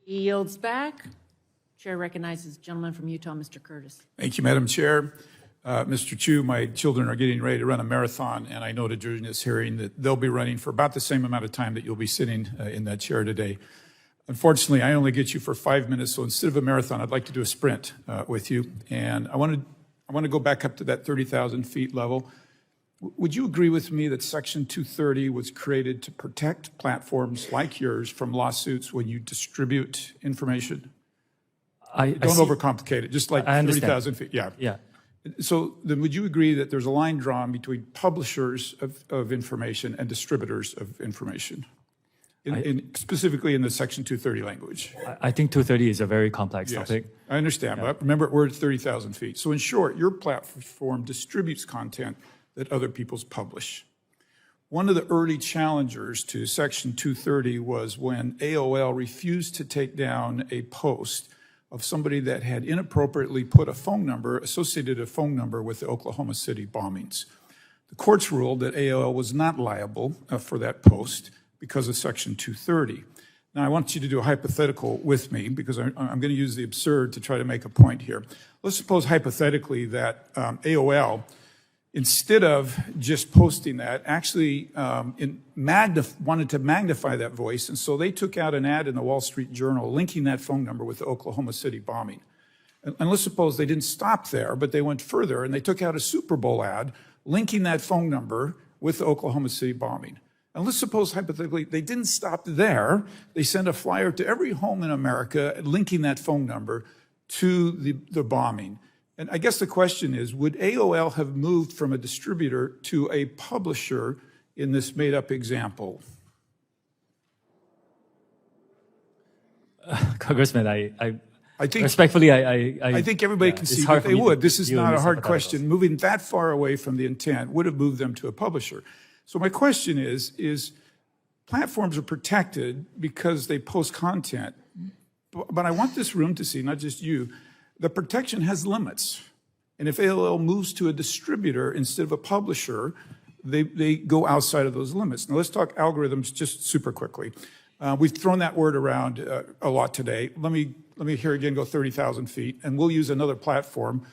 He yields back. Chair recognizes the gentleman from Utah, Mr. Curtis. Thank you, Madam Chair. Mr. Chu, my children are getting ready to run a marathon, and I noted during this hearing that they'll be running for about the same amount of time that you'll be sitting in that chair today. Unfortunately, I only get you for 5 minutes, so instead of a marathon, I'd like to do a sprint with you. And I want to go back up to that 30,000 feet level. Would you agree with me that Section 230 was created to protect platforms like yours from lawsuits when you distribute information? Don't overcomplicate it, just like 30,000 feet. Yeah. So then would you agree that there's a line drawn between publishers of information and distributors of information, specifically in the Section 230 language? I think 230 is a very complex topic. I understand, but remember, we're at 30,000 feet. So in short, your platform distributes content that other people's publish. One of the early challengers to Section 230 was when AOL refused to take down a post of somebody that had inappropriately put associated a phone number with the Oklahoma City bombings. The courts ruled that AOL was not liable for that post because of Section 230. Now, I want you to do a hypothetical with me because I'm going to use the absurd to try to make a point here. Let's suppose hypothetically that AOL, instead of just posting that, actually wanted to magnify that voice, and so they took out an ad in the Wall Street Journal linking that phone number with the Oklahoma City bombing. And let's suppose they didn't stop there, but they went further, and they took out a Super Bowl ad linking that phone number with the Oklahoma City bombing. And let's suppose, hypothetically, they didn't stop there. They sent a flyer to every home in America linking that phone number to the bombing. And I guess the question is, would AOL have moved from a distributor to a publisher in this made-up example? Congressman, I think respectfully, I think everybody can see that they would. This is not a hard question. Moving that far away from the intent would have moved them to a publisher. So my question is platforms are protected because they post content, but I want this room to see, not just you, the protection has limits. And if AOL moves to a distributor instead of a publisher, they go outside of those limits. Now let's talk algorithms just super quickly. We've thrown that word around a lot today. Let me here again go 30,000 feet, and we'll use another platform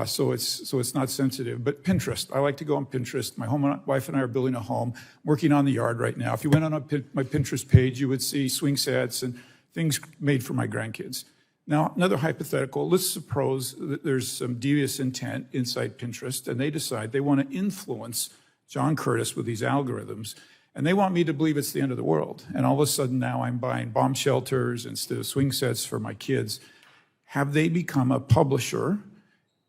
so it's not sensitive. But Pinterest, I like to go on Pinterest. My wife and I are building a home, working on the yard right now. If you went on my Pinterest page, you would see swing sets and things made for my grandkids. Now, another hypothetical, let's suppose that there's some devious intent inside Pinterest, and they decide they want to influence John Curtis with these algorithms, and they want me to believe it's the end of the world. And all of a sudden now I'm buying bomb shelters instead of swing sets for my kids. Have they become a publisher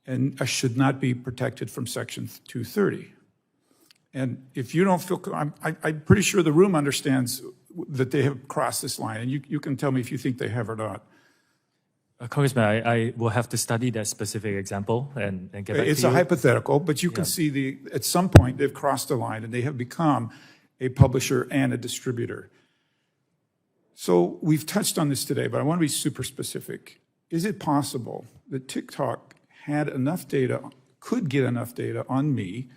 and should not be protected from Section 230? And if you don't feel, I'm pretty sure the room understands that they have crossed this line, and you can tell me if you think they have or not. Congressman, I will have to study that specific example and get back to you. It's a hypothetical, but you can see at some point they've crossed the line and they have become a publisher and a distributor. So we've touched on this today, but I want to be super specific. Is it possible that TikTok had enough data, could get enough data on me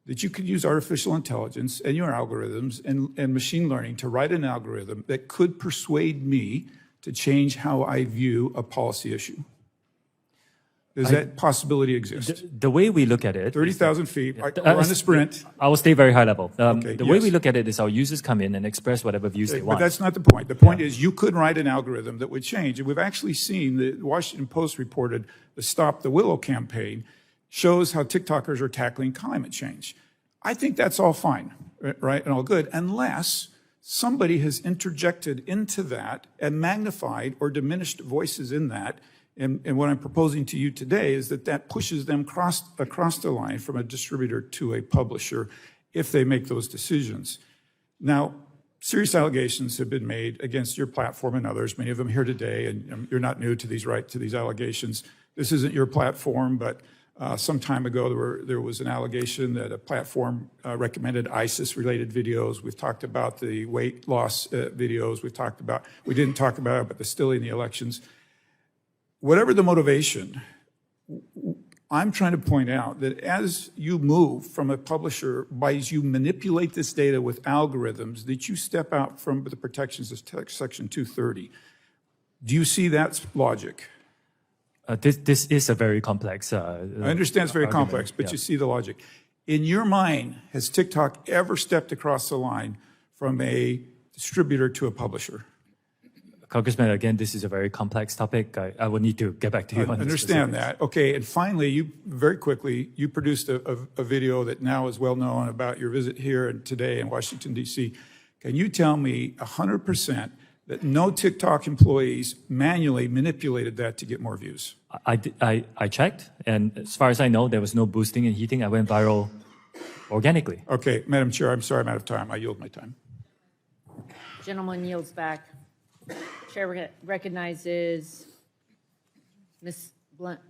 that you could use artificial intelligence and your algorithms and machine learning to write an algorithm that could persuade me to change how I view a policy issue? Does that possibility exist? The way we look at it... 30,000 feet, we're on a sprint. I will stay very high level. Okay, the way we look at it is our users come in and express whatever views they want. But that's not the point. The point is you could write an algorithm that would change. And we've actually seen, the Washington Post reported, the Stop the Willow campaign shows how TikTokers are tackling climate change. I think that's all fine, right, and all good, unless somebody has interjected into that and magnified or diminished voices in that. And what I'm proposing to you today is that pushes them across the line from a distributor to a publisher if they make those decisions. Now, serious allegations have been made against your platform and others, many of them here today, and you're not new to these allegations. This isn't your platform, but some time ago, there was an allegation that a platform recommended ISIS-related videos. We've talked about the weight loss videos. We didn't talk about it, but they're still in the elections. Whatever the motivation, I'm trying to point out that as you move from a publisher, as you manipulate this data with algorithms, that you step out from the protections of Section 230. Do you see that logic? This is a very complex. I understand it's very complex, but you see the logic. In your mind, has TikTok ever stepped across the line from a distributor to a publisher? Congressman, again, this is a very complex topic. I will need to get back to you on I this. understand that. Okay, and finally, you very quickly, you produced a video that now is well known about your visit here and today in Washington, D.C. Can you tell me 100% that no TikTok employees manually manipulated that to get more views? I checked, and as far as I know, there was no boosting and heating. I went viral organically. Okay, Madam Chair, I'm sorry I'm out of time. I yield my time. Gentleman yields back. Chair recognizes Ms. Blunt.